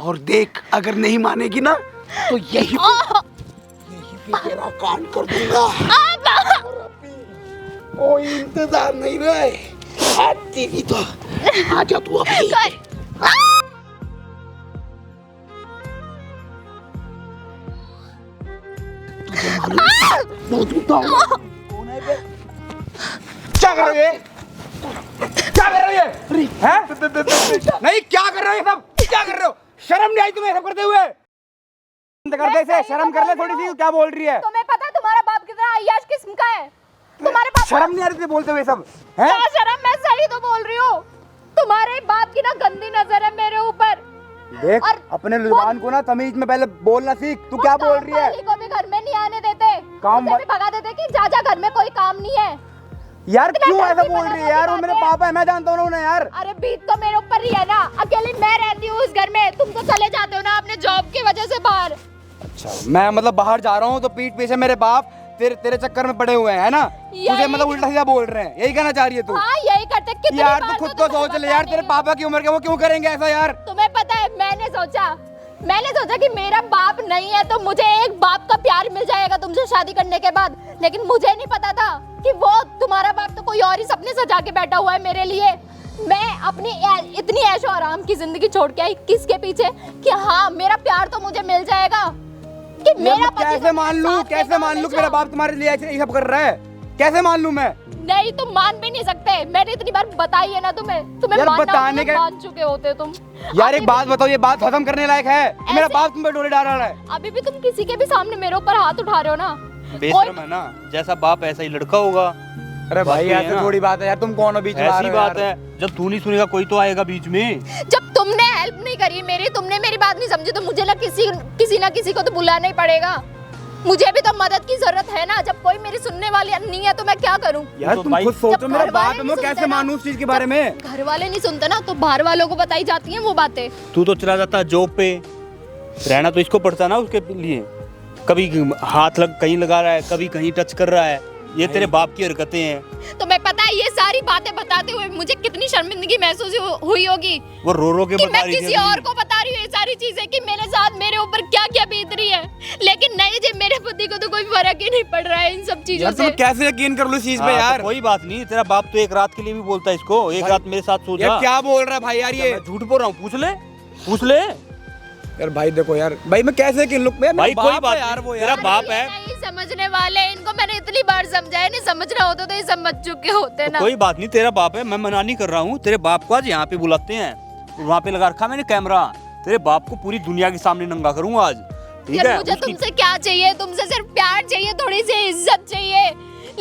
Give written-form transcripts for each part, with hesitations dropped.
और देख अगर नहीं मानेगी ना तो यही पे तेरा कांड कर दूंगा। और अभी कोई इंतजार नहीं रहे। आती नहीं तो आजा तू अभी। तुझे मालूम कौन है बे? क्या कर रहे हो ये? क्या कर रहे हो ये? हैं? नहीं क्या कर रहे हो ये सब? क्या कर रहे हो? शर्म नहीं आई तुम्हें सब करते हुए? बंद कर दे इसे, शर्म कर ले थोड़ी सी। क्या बोल रही है? तुम्हें पता है तुम्हारा बाप कितना अय्याश किस्म का है? तुम्हारे बाप शर्म नहीं आ रही तुझे बोलते हुए सब? हैं? क्या शर्म? मैं सही तो बोल रही हूँ। तुम्हारे बाप की ना गंदी नजर है मेरे ऊपर। देख और अपने जुबान को ना तमीज में पहले बोलना सीख। तू क्या बोल रही है? को भी घर में नहीं आने देते, काम मुझे भी भगा देते कि जा जा, घर में कोई काम नहीं है। यार इतना क्यों ऐसा गंदी बोल रही है बना यार? वो वाली मेरे बात है। पापा है, मैं जानता हूँ ना उन्हें यार। अरे बीत तो मेरे ऊपर ही है ना, अकेली मैं रहती हूँ उस घर में, तुम तो चले जाते हो ना अपने जॉब की वजह से बाहर। अच्छा मैं मतलब बाहर जा रहा हूँ तो पीठ पीछे मेरे बाप तेरे चक्कर में पड़े हुए हैं, है ना? तुझे मतलब उल्टा सीधा बोल रहे हैं, यही कहना चाह रही है तू? हाँ यही करते। कितनी यार बार तू खुद तो सोच ले यार, तेरे पापा की उम्र के वो क्यों करेंगे ऐसा यार? तुम्हें पता है मैंने सोचा कि मेरा बाप नहीं है तो मुझे एक बाप का प्यार मिल जाएगा तुमसे शादी करने के बाद, लेकिन मुझे नहीं पता था कि वो तुम्हारा बाप तो कोई और ही सपने सजा के बैठा हुआ है मेरे लिए। मैं अपनी इतनी ऐशो आराम की जिंदगी छोड़ के आई किसके पीछे कि हाँ मेरा प्यार तो मुझे मिल जाएगा, कि मेरा पति कैसे मान लूं कि मेरा बाप तुम्हारे लिए ऐसे सब कर रहा है? कैसे मान लूं मैं? नहीं तुम मान भी नहीं सकते, मैंने इतनी बार बताई है ना तुम्हें यार मानना बताने के मान चुके होते तुम। यार एक बात बताओ, ये बात खत्म करने लायक है कि मेरा बाप तुम पे डोरे डाल रहा है? अभी भी तुम किसी के भी सामने मेरे ऊपर हाथ उठा रहे हो ना। बेशरम है ना, जैसा बाप ऐसा ही लड़का होगा। अरे भाई बात तो ये ऐसे है थोड़ी बात है यार, तुम कौन हो बीच में आ ऐसी रहे हो बात यार? है, जब तू नहीं सुनेगा कोई तो आएगा बीच में। जब तुमने हेल्प नहीं करी मेरी, तुमने मेरी बात नहीं समझी तो मुझे ना किसी ना किसी को तो बुलाना ही पड़ेगा। मुझे भी तो मदद की जरूरत है ना, जब कोई मेरी सुनने वाली नहीं है तो मैं क्या करूं? यार तो तुम भाई- खुद सोचो, जब मेरा घर बाप वाले है, नहीं मैं सुनते कैसे ना, मानूं उस चीज के बारे में? घर वाले नहीं सुनते ना तो बाहर वालों को बताई जाती हैं वो बातें। तू तो चला जाता जॉब पे, रहना तो इसको पड़ता ना उसके लिए। कभी हाथ कहीं लगा रहा है, कभी कहीं टच कर रहा है, ये तेरे बाप की हरकतें हैं। तो मैं पता है ये सारी बातें बताते हुए मुझे कितनी शर्मिंदगी महसूस हुई होगी वो रो के कि बता मैं रही थी किसी अभी। और को बता रही हूँ ये सारी चीजें कि मेरे साथ मेरे ऊपर क्या क्या बीत रही है, लेकिन नहीं जी मेरे पति को तो कोई फर्क ही नहीं पड़ रहा है इन सब चीजों यार से। तुम कैसे यकीन कर लो इस चीज पे हाँ, यार? तो कोई बात नहीं, तेरा बाप तो एक रात के लिए भी बोलता है इसको, एक रात मेरे साथ सो जा। यार क्या बोल रहा है भाई यार ये? मैं झूठ बोल रहा हूँ? पूछ ले यार भाई देखो यार, भाई मैं कैसे यकीन लूं? भाई कोई बात यार नहीं, वो तेरा यार बाप है। नहीं समझने वाले, इनको मैंने इतनी बार समझाया, नहीं समझ रहा होता तो ये समझ चुके होते तो ना। कोई बात नहीं, तेरा बाप है, मैं मना नहीं कर रहा हूँ। तेरे बाप को आज यहाँ पे बुलाते हैं, वहाँ पे लगा रखा मैंने कैमरा। तेरे बाप को पूरी दुनिया के सामने नंगा करूंगा आज, ठीक यार है? मुझे उसकी- तुमसे क्या चाहिए? तुमसे सिर्फ प्यार चाहिए, थोड़ी सी इज्जत चाहिए,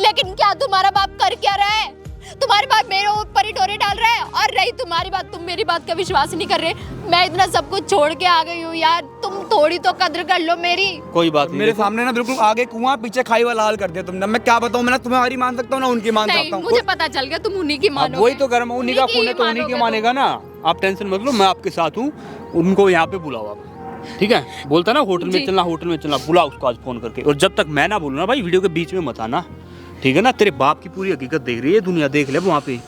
लेकिन क्या तुम्हारा बाप कर क्या रहा है? तुम्हारे बाप मेरे ऊपर ही डोरे डाल रहा है, और रही तुम्हारी बात, तुम मेरी बात का विश्वास नहीं कर रहे। मैं इतना सब कुछ छोड़ के आ गई हूँ यार, तुम थोड़ी तो कद्र कर लो मेरी। कोई बात नहीं, मेरे देखो, सामने ना बिल्कुल आगे कुआं पीछे खाई वाला हाल कर दिया तुमने। मैं क्या बताऊं, मैं ना तुम्हारी मान सकता हूँ ना उनकी मान नहीं सकता हूँ। मुझे पता चल गया तुम उन्हीं की अब मानोगे। वही तो गर्म उन्हीं का खून है तो उन्हीं के मानेगा ना। आप टेंशन मत लो, मैं आपके साथ हूँ। उनको यहाँ पे बुलाओ आप, ठीक है? बोलता ना होटल में चलना, होटल में चलना, बुलाओ उसको आज फोन करके। और जब तक मैं ना बोलूँ ना भाई, वीडियो के बीच में मत आना, ठीक है ना? तेरे बाप की पूरी हकीकत देख रही है दुनिया, देख ले वहाँ पे,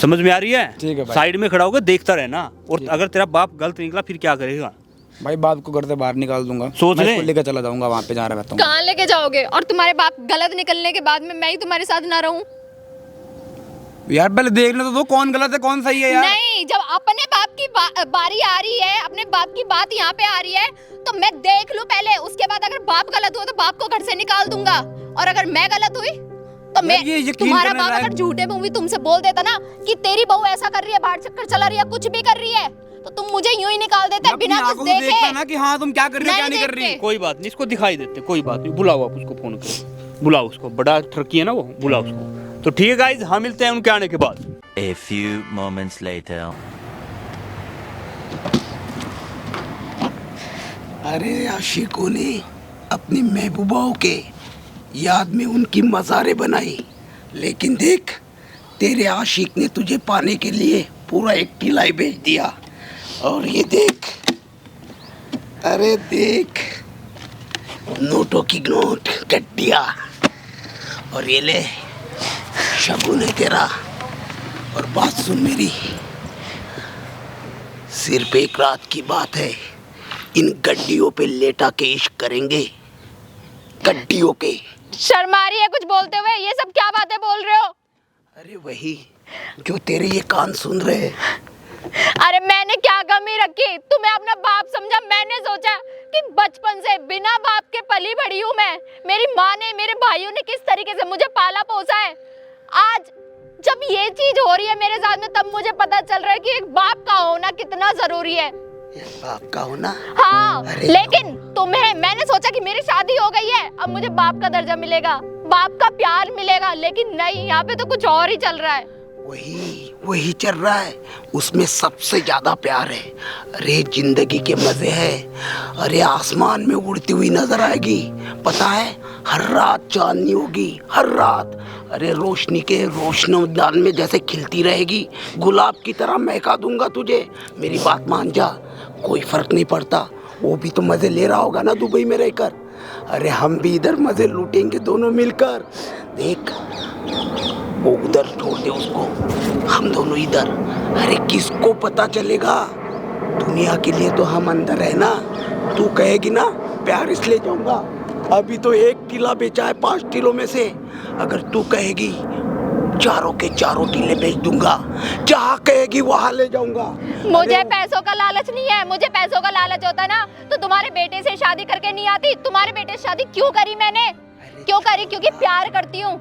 समझ में आ रही है? ठीक है भाई। साइड में खड़ा होकर देखता रहना, और अगर तेरा बाप गलत निकला फिर क्या करेगा? भाई बाप को घर से बाहर निकाल दूंगा, सोच मैं ले। इसको लेकर चला जाऊंगा वहाँ पे जहाँ रहता हूँ। कहाँ लेके जाओगे? और तुम्हारे बाप गलत निकलने के बाद में मैं ही तुम्हारे साथ ना रहूं? यार पहले देखने तो दो कौन गलत है कौन सही है यार। नहीं, जब अपने बाप की बारी आ रही है, अपने बाप की बात यहाँ पे आ रही है, तो मैं देख लूं पहले, उसके बाद अगर बाप गलत हुआ तो बाप को घर से निकाल दूंगा, और अगर मैं गलत हुई तो मैं, ये यकीन तुम्हारा करने बाप लायक- अगर झूठे मुंह भी तुमसे बोल देता ना कि तेरी बहू ऐसा कर रही है, बाहर चक्कर चला रही है, कुछ भी कर रही है, तो तुम मुझे यूं ही निकाल देते मैं बिना अपनी कुछ आंखों से देखता देखे। ना कि हाँ तुम क्या कर रही हो क्या नहीं कर रही। देखते। कोई बात नहीं, इसको दिखाई देते, कोई बात नहीं, बुलाओ आप उसको, फोन करो, बुलाओ उसको, बड़ा ठरकी है ना वो, बुलाओ उसको। तो ठीक है गाइस, हाँ मिलते हैं उनके आने के बाद। A few moments later. अरे आशिकों ने अपनी महबूबाओं के याद में उनकी मज़ारें बनाई, लेकिन देख तेरे आशिक ने तुझे पाने के लिए पूरा एक टीला ही भेज दिया। और ये देख, अरे देख, नोटों की नोट गड्डिया, और ये ले शगुन है तेरा। और बात सुन मेरी, सिर्फ एक रात की बात है, इन गड्डियों पे लेटा के इश्क करेंगे, गड्डियों के। शर्म आ रही है कुछ बोलते हुए? ये सब क्या बातें बोल रहे हो? अरे वही जो तेरे ये कान सुन रहे हैं। अरे मैंने क्या कमी रखी? तुम्हें अपना बाप समझा। मैंने सोचा कि बचपन से बिना बाप के पली बड़ी हूँ मैं। मेरी माँ ने, मेरे भाइयों ने किस तरीके से मुझे पाला पोसा है। आज जब ये चीज हो रही है मेरे साथ में, तब मुझे पता चल रहा है कि एक बाप का होना कितना जरूरी है। बाप का होना? हाँ, अरे लेकिन तुम्हें, मैंने सोचा कि मेरी शादी हो गई है, अब मुझे बाप का दर्जा मिलेगा, बाप का प्यार मिलेगा, लेकिन नहीं, यहाँ पे तो कुछ और ही चल रहा है। वही चल रहा है, उसमें सबसे ज्यादा प्यार है। अरे जिंदगी के मजे हैं। अरे आसमान में उड़ती हुई नजर आएगी, पता है, हर रात चांदनी होगी, हर रात। अरे रोशनी के रोशनदान में जैसे खिलती रहेगी, गुलाब की तरह महका दूंगा तुझे। मेरी बात मान जा, कोई फर्क नहीं पड़ता। वो भी तो मजे ले रहा होगा ना दुबई में रहकर। अरे हम भी इधर मजे लूटेंगे दोनों मिलकर। देख, वो उधर छोड़ दे उसको, हम दोनों इधर। अरे किसको पता चलेगा? दुनिया के लिए तो हम अंदर है ना। तू कहेगी ना प्यार इसलिए जाऊंगा, अभी तो 1 टीला बेचा है 5 टीलों में से। अगर तू कहेगी चारों के चारों टीले बेच दूंगा, जहाँ कहेगी वहाँ ले जाऊंगा। मुझे पैसों का लालच नहीं है। मुझे पैसों का लालच होता ना तो तुम्हारे बेटे से शादी करके नहीं आती। तुम्हारे बेटे से शादी क्यों करी मैंने? क्यों करी? क्योंकि प्यार करती हूँ,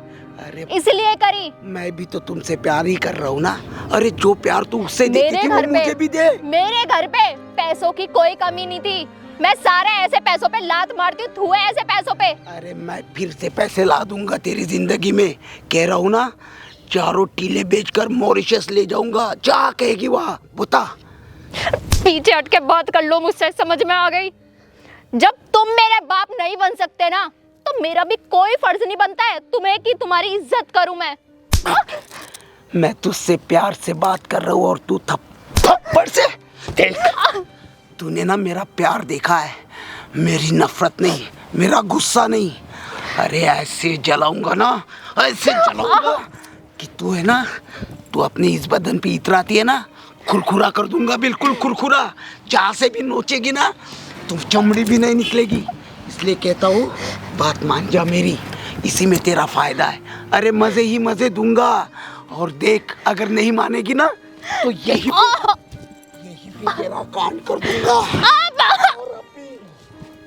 इसलिए करी। मैं भी तो तुमसे प्यार ही कर रहा हूँ ना। अरे जो प्यार तू उससे देती थी वो मुझे भी दे। मेरे घर पे पैसों की कोई कमी नहीं थी। मैं सारे ऐसे पैसों पे लात मारती हूँ, थूए ऐसे पैसों पे। अरे मैं फिर से पैसे ला दूंगा तेरी जिंदगी में, कह रहा हूँ ना। चारों टीले बेचकर मॉरिशस ले जाऊंगा, जहाँ कहेगी वहाँ। बता। पीछे हट के बात कर लो मुझसे, समझ में आ गई? जब तुम मेरे बाप नहीं बन सकते ना, तो मेरा भी कोई फर्ज नहीं बनता है तुम्हें कि तुम्हारी इज्जत करूं मैं। मैं तुझसे प्यार से बात कर रहा हूँ और तू थप्पड़ से। देख, तूने ना मेरा प्यार देखा है, मेरी नफरत नहीं, मेरा गुस्सा नहीं। अरे ऐसे जलाऊंगा ना, ऐसे जलाऊंगा कि तू है ना, तू अपने इस बदन पे इतराती है ना, खुरखुरा कर दूंगा, बिल्कुल खुरखुरा। जहाँ से भी नोचेगी ना, तुम चमड़ी भी नहीं निकलेगी। इसलिए कहता हूँ बात मान जा मेरी, इसी में तेरा फायदा है। अरे मजे ही मजे दूंगा। और देख, अगर नहीं मानेगी ना तो यही पे तेरा कांड कर दूंगा। और अभी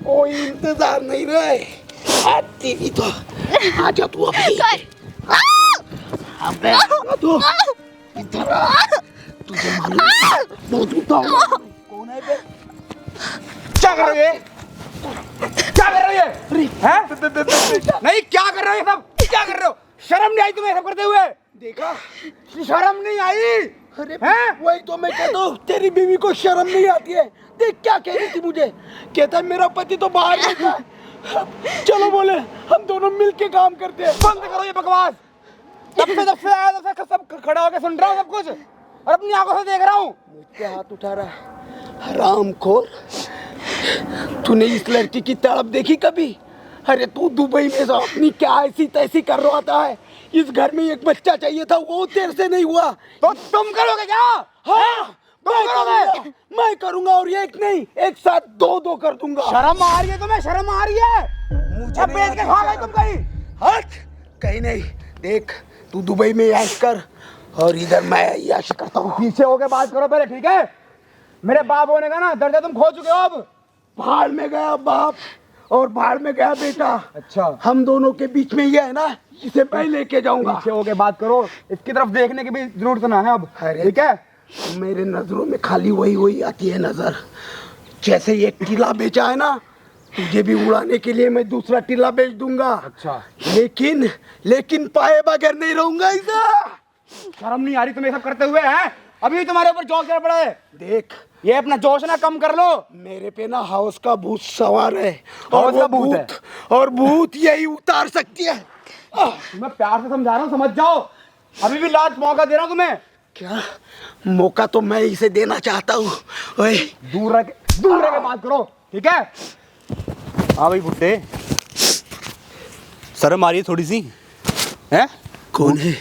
कोई इंतजार नहीं रहे। आती भी तो आजा तू अभी। अबे तू इधर आ। तुझे मालूम बहुत उठा कौन है बे? क्या कर रहे हो? क्या कर रहे हो? हैं? नहीं, क्या कर रहे हो सब? क्या कर रहे हो? शर्म नहीं आई तुम्हें सब करते हुए? देखा, शर्म नहीं आई? अरे हैं? वही तो मैं कहता हूँ, तेरी बीवी को शर्म नहीं आती है। देख क्या कह रही थी मुझे, कहता है मेरा पति तो बाहर रहता है। चलो बोले हम दोनों मिलके काम करते हैं। बंद करो ये बकवास। तब से आया तब से सब खड़ा होकर सुन रहा हूँ सब कुछ, और अपनी आंखों से देख रहा हूँ। मुझ हाथ उठा रहा है, हरामखोर। तूने इस लड़की की तड़प देखी कभी? अरे तू दुबई में अपनी क्या ऐसी तैसी कर रहा था है। इस घर में एक बच्चा चाहिए था, वो तेरे से नहीं हुआ, तो तुम करोगे क्या? हाँ मैं करूंगा, और एक नहीं, एक साथ दो कर दूंगा। शर्म आ रही है तुम्हें? शर्म आ रही है? मुझे बेच के खा गए तुम कहीं? हट, कहीं नहीं। देख, तू दुबई में ऐश कर और इधर मैं ऐश करता हूँ। पीछे होके बात करो पहले, ठीक है? मेरे बाप होने का ना दर्जा तुम खो चुके हो। अब भाड़ में गया बाप और भाड़ में गया बेटा। अच्छा, हम दोनों के बीच में ये है ना, इसे मैं लेके जाऊंगा। पीछे होके बात करो, इसकी तरफ देखने की भी जरूरत ना है अब, अरे ठीक है? मेरे नजरों में खाली वही आती है नजर। जैसे ये टीला बेचा है ना, तुझे भी उड़ाने के लिए मैं दूसरा टीला बेच दूंगा। अच्छा, लेकिन पाए बगैर नहीं रहूंगा इधर। शर्म नहीं आ रही तुम्हें सब करते हुए? हैं? अभी भी तुम्हारे ऊपर जोश चढ़ पड़ा है। देख, ये अपना जोश ना कम कर लो। मेरे पे ना हाउस का भूत सवार है, हाउस का भूत है? और भूत यही उतार सकती है। मैं प्यार से समझा रहा हूँ, समझ जाओ। अभी भी लास्ट मौका दे रहा हूँ तुम्हें। क्या मौका तो मैं इसे देना चाहता हूँ। ओए, दूर रह के बात करो, ठीक है? हाँ भाई बुड्ढे, शर्म आ रही है थोड़ी सी? हैं? कौन है?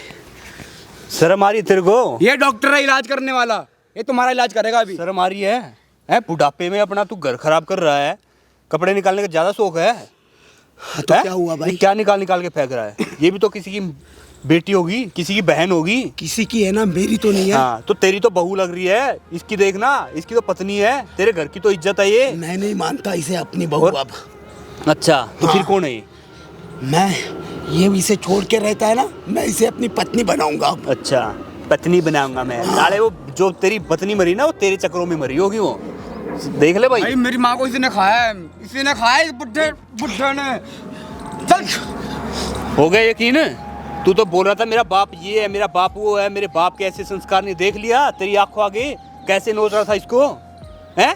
शर्म आ रही है तेरे को? ये डॉक्टर है इलाज करने वाला, ये तुम्हारा इलाज करेगा अभी। शर्म आ रही है? है बुढ़ापे में अपना तू घर खराब कर रहा है, कपड़े निकालने का ज्यादा शौक है? तो क्या हुआ भाई? क्या निकाल निकाल के फेंक रहा है? ये भी तो किसी की बेटी होगी, किसी की बहन होगी। किसी की है ना, मेरी तो नहीं है। हाँ तो तेरी तो बहू लग रही है, इसकी देखना, इसकी तो पत्नी है, तेरे घर की तो इज्जत है ये। मैं नहीं मानता इसे अपनी बहू। अब अच्छा तो फिर कौन है ये? मैं ये इसे छोड़ के रहता है ना, मैं इसे अपनी पत्नी बनाऊंगा अब। अच्छा पत्नी बनाऊंगा मैं। साले वो जो तेरी पत्नी मरी ना, वो तेरे चक्करों में मरी होगी वो। देख ले भाई। भाई मेरी माँ को इसी ने खाया है, इसी ने खाया है, इस बुढ़े बुढ़े ने। चल हो गया यकीन? तू तो बोल रहा था मेरा बाप ये है, मेरा बाप वो है, मेरे बाप के ऐसे संस्कार नहीं। देख लिया तेरी आंखों आगे कैसे नोच रहा था इसको, हैं?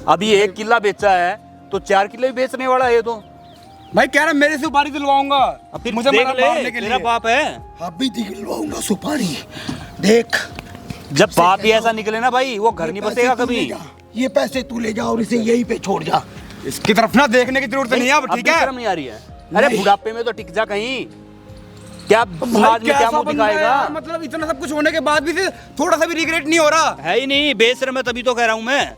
अभी 1 किला बेचा है तो 4 किले भी बेचने वाला है ये तो। भाई कह रहा मेरे से सुपारी दिलवाऊंगा, अब फिर मुझे देख मारा ले, मारने के तेरा लिए। बाप है। अभी दिलवाऊंगा सुपारी। देख जब बाप ही ऐसा निकले ना भाई, वो घर नहीं बसेगा कभी। ये पैसे तू ले जा और इसे यहीं पे छोड़ जा। इसकी तरफ ना देखने की जरूरत नहीं है अब, ठीक भी है? शर्म नहीं आ रही है? अरे बुढ़ापे में तो टिक जा कहीं। क्या समाज में क्या मुंह दिखाएगा? मतलब इतना सब कुछ होने के बाद भी थोड़ा सा भी रिग्रेट नहीं हो रहा है ही नहीं, बेशर्म है, तभी तो कह रहा हूँ मैं।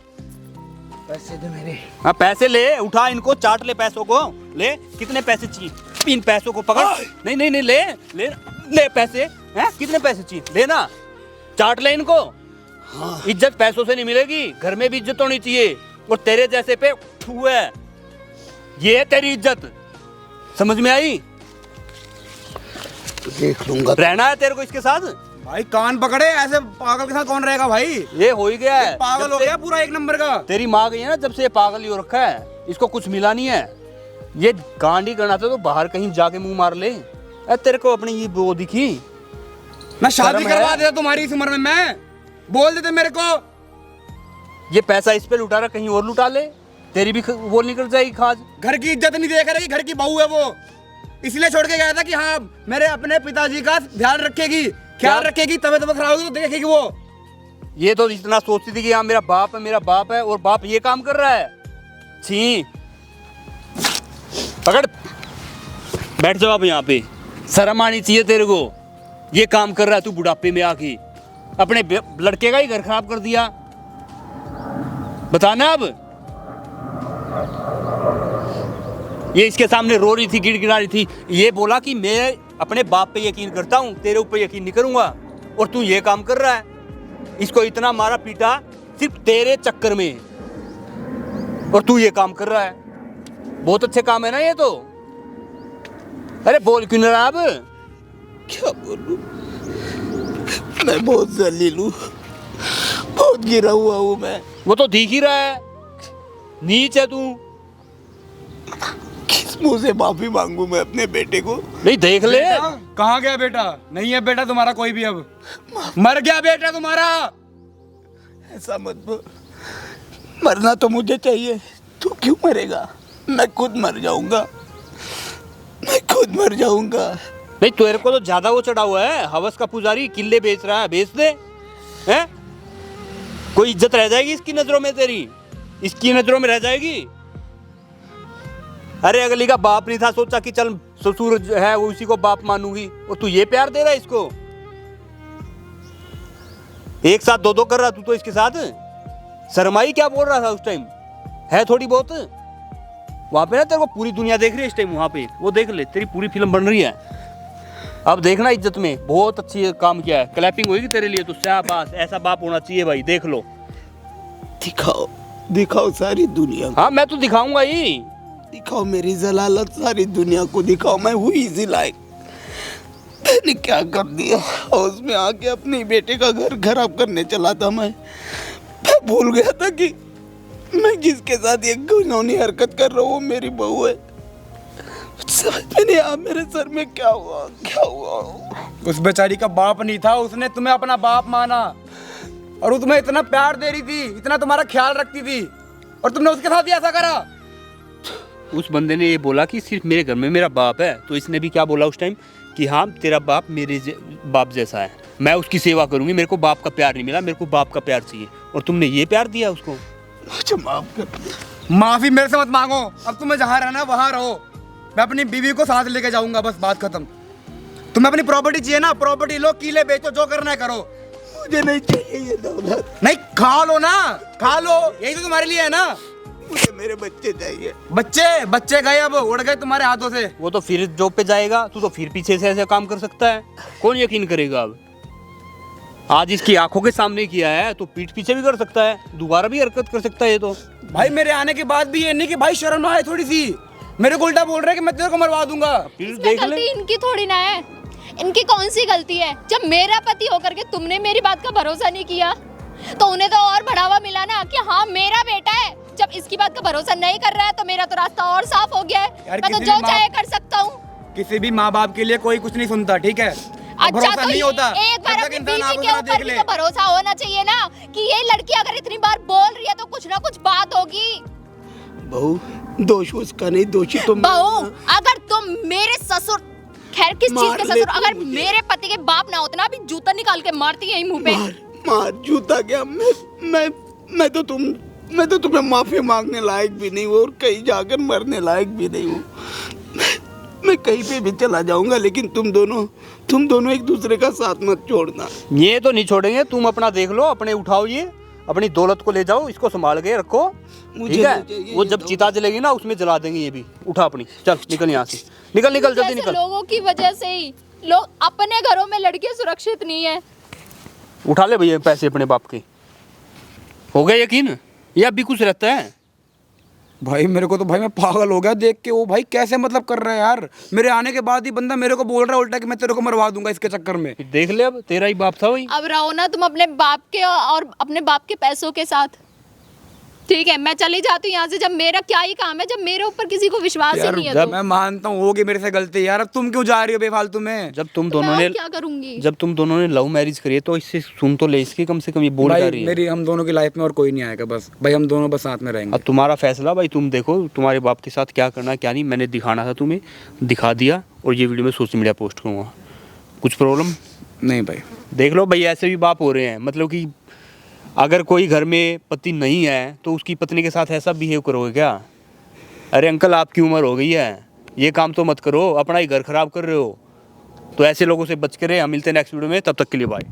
पैसे दे मेरे। हाँ पैसे ले, उठा इनको, चाट ले पैसों को। ले, कितने पैसे चाहिए? इन पैसों को पकड़। नहीं नहीं नहीं, ले ले ले पैसे। हैं कितने पैसे चाहिए? लेना, चाट ले इनको। हाँ। इज्जत पैसों से नहीं मिलेगी, घर में भी इज्जत होनी चाहिए। और तेरे जैसे पे ठू है, ये है तेरी इज्जत। समझ में आई? देख लूंगा। रहना है तेरे को इसके साथ। भाई कान पकड़े, ऐसे पागल के साथ कौन रहेगा भाई? ये हो ही गया है, पागल जब हो से गया पूरा 1 नंबर का। तेरी माँ गई है ना, जब से ये पागल ही हो रखा है, इसको कुछ मिला नहीं है। ये कांड ही करना था तो बाहर कहीं जाके मुंह मार ले। तेरे को अपनी ये वो दिखी? मैं शादी शर्म करवा है? देता तुम्हारी इस उम्र में, मैं बोल देते मेरे को। ये पैसा इस पे लुटा रहा, कहीं और लुटा ले, तेरी भी वो निकल जाएगी खाज। घर की इज्जत नहीं देख रही, घर की बहू है वो, इसलिए छोड़ के गया था कि हाँ मेरे अपने पिताजी का ध्यान रखेगी, ख्याल रखेगी, तबीयत खराब होगी तो देखेगी वो। ये तो इतना सोचती थी कि हाँ मेरा बाप है, मेरा बाप है, और बाप ये काम कर रहा है। छी, पकड़, बैठ जाओ आप यहाँ पे। शर्म आनी चाहिए तेरे को, ये काम कर रहा है तू बुढ़ापे में आके। अपने लड़के का ही घर खराब कर दिया। बताना अब। ये इसके सामने रो रही थी, गिड़गिड़ा रही थी। ये बोला कि मैं अपने बाप पे यकीन करता हूँ, तेरे ऊपर यकीन नहीं करूंगा, और तू ये काम कर रहा है। इसको इतना मारा पीटा सिर्फ तेरे चक्कर में, और तू ये काम कर रहा है। बहुत अच्छे काम है ना ये तो। अरे बोल क्यों नहीं रहा अब? क्या बोलूं, मैं बहुत जलील हूँ, बहुत गिरा हुआ हूँ मैं। वो तो दिख ही रहा है, नीच है तू। किस मुंह से माफी मांगू मैं अपने बेटे को? नहीं देख ले, कहाँ गया बेटा? नहीं है बेटा तुम्हारा कोई भी, अब मर गया बेटा तुम्हारा। ऐसा मत बोल, मरना तो मुझे चाहिए, तू क्यों मरेगा? मैं खुद मर जाऊंगा, मैं खुद मर जाऊंगा। नहीं तेरे को तो ज्यादा वो चढ़ा हुआ है, हवस का पुजारी, किले बेच रहा है, बेच दे। हैं कोई इज्जत रह जाएगी इसकी नजरों में? तेरी इसकी नजरों में रह जाएगी? अरे अगली का बाप नहीं था, सोचा कि चल ससुर है वो, उसी को बाप मानूंगी, और तू ये प्यार दे रहा है इसको? एक साथ 2-2 कर रहा तू तो इसके साथ। शर्माई क्या बोल रहा था उस टाइम? है थोड़ी बहुत वहां पे ना, तेरे को पूरी दुनिया देख रही है इस टाइम। वहां पे वो देख ले, तेरी पूरी फिल्म बन रही है। अब देखना इज्जत में, बहुत अच्छी काम किया है, क्लैपिंग होगी तेरे लिए तो। शाबाश, ऐसा बाप होना चाहिए भाई, देख लो। दिखाओ दिखाओ सारी दुनिया को, हाँ मैं तो दिखाऊंगा ही। दिखाओ मेरी जलालत सारी दुनिया को दिखाओ। मैं हुई इसी लायक, मैंने क्या कर दिया? हाउस में आके अपने बेटे का घर खराब करने चला था मैं भूल गया था कि मैं जिसके साथ ये घिनौनी हरकत कर रहा हूँ मेरी बहू है। समझ में नहीं आ मेरे सर में क्या हुआ, क्या हुआ? उस बेचारी का बाप नहीं था, उसने तुम्हें अपना बाप माना, और वो तुम्हें इतना प्यार दे रही थी, इतना तुम्हारा ख्याल रखती थी, और तुमने उसके साथ ही ऐसा करा। उस बंदे ने ये बोला कि सिर्फ मेरे घर में मेरा बाप है, तो इसने भी क्या बोला उस टाइम कि हाँ तेरा बाप मेरे बाप जैसा है, मैं उसकी सेवा करूंगी, मेरे को बाप का प्यार नहीं मिला, मेरे को बाप का प्यार चाहिए, और तुमने ये प्यार दिया उसको। मुझे माफ कर। माफी मेरे से मत मांगो, अब तुम्हें जहाँ रहना है वहाँ रहो, मैं अपनी बीवी को साथ लेके जाऊंगा, बस बात खत्म। तुम्हें अपनी प्रॉपर्टी चाहिए ना, प्रॉपर्टी लो, किले बेचो, जो करना है करो। मुझे नहीं चाहिए ये दौलत, नहीं खा लो ना, खा लो, यही तो तुम्हारे लिए है ना। मुझे मेरे बच्चे चाहिए। बच्चे गए, अब उड़ गए तुम्हारे हाथों से। वो तो फिर जॉब पे जाएगा, तू तो फिर पीछे से ऐसे काम कर सकता है, कौन यकीन करेगा अब। आज इसकी आंखों के सामने किया है तो पीठ पीछे भी कर सकता है, दोबारा भी हरकत कर सकता है ये तो। भाई मेरे आने के बाद भी ये नहीं कि भाई शर्म ना आए थोड़ी सी, मेरे को उल्टा बोल रहे हैं कि मैं तेरे को मरवा दूंगा। फिर इसमें देख ले, गलती इनकी थोड़ी ना है, इनकी कौन सी गलती है। जब मेरा पति होकर के तुमने मेरी बात का भरोसा नहीं किया तो उन्हें तो और बढ़ावा मिला ना कि हाँ मेरा बेटा है। जब इसकी बात का भरोसा नहीं कर रहा है तो मेरा तो रास्ता और साफ हो गया है, यार मैं तो किसी जो भी चाहे कर सकता हूँ। किसी भी माँ बाप के लिए कोई कुछ नहीं सुनता, ठीक है। अच्छा भरोसा तो नहीं होता एक बार जब तक अपनी इंसान बीवी आंखों के से ना ऊपर देख भी ले। तो भरोसा होना चाहिए ना कि ये लड़की अगर इतनी बार बोल रही है तो कुछ ना कुछ बात होगी। बहू, दोष उसका नहीं, दोषी तो मैं बहू, हूँ। अगर तुम मेरे ससुर, खैर किस चीज मार के ले ससुर, तू अगर मुझे। मेरे पति के बाप ना होते ना अभी जूता निकाल के मारती यही मुंह पे। मार जूता क्या, मैं तो तुम्हें माफी मांगने लायक भी नहीं हूँ और कहीं जाकर मरने लायक भी नहीं हूँ। मैं कहीं पे भी चला जाऊंगा, लेकिन तुम दोनों एक दूसरे का साथ मत छोड़ना। ये तो नहीं छोड़ेंगे, तुम अपना देख लो, अपने उठाओ, ये अपनी दौलत को ले जाओ, इसको संभाल के रखो, मुझे ठीक नहीं है। चाहिए वो ये जब दौलत। चिता जलेगी ना उसमें जला देंगे, ये भी उठा अपनी, चल निकल यहाँ से, निकल जल्दी जैसे निकल, लोगों की वजह से ही लोग अपने घरों में लड़कियां सुरक्षित नहीं है। उठा ले भैया पैसे अपने बाप के। हो गया यकीन, ये अब भी कुछ रहता है। भाई मेरे को तो भाई मैं पागल हो गया देख के, वो भाई कैसे मतलब कर रहा है यार। मेरे आने के बाद ही बंदा मेरे को बोल रहा है उल्टा कि मैं तेरे को मरवा दूंगा इसके चक्कर में। फिर देख ले, अब तेरा ही बाप था वही। अब रहो ना तुम अपने बाप के और अपने बाप के पैसों के साथ, ठीक है। मैं चली जाती हूँ यहाँ से, जब मेरा क्या ही काम है, जब मेरे ऊपर किसी को विश्वास ही यार नहीं है जब तो मैं मानता हूँ होगी मेरे से गलती यार, अब तुम क्यों जा रही हो बेफालतू में। जब तुम तो मैं दोनों ने और क्या करूंगी। जब तुम दोनों ने लव मैरिज करी है तो इससे सुन तो ले इसकी, कम से कम ये बोल भाई कर रही है। मेरी हम दोनों की लाइफ में और कोई नहीं आएगा, बस भाई हम दोनों बस साथ में रहेंगे। अब तुम्हारा फैसला भाई, तुम देखो तुम्हारे बाप के साथ क्या करना है क्या नहीं। मैंने दिखाना था तुम्हें, दिखा दिया, और ये वीडियो मैं सोशल मीडिया पोस्ट करूँगा। कुछ प्रॉब्लम नहीं भाई, देख लो भाई, ऐसे भी बाप हो रहे हैं, मतलब कि अगर कोई घर में पति नहीं है तो उसकी पत्नी के साथ ऐसा बिहेव करोगे क्या। अरे अंकल आपकी उम्र हो गई है, ये काम तो मत करो, अपना ही घर खराब कर रहे हो। तो ऐसे लोगों से बच के रहे। हम मिलते हैं नेक्स्ट वीडियो में, तब तक के लिए बाय।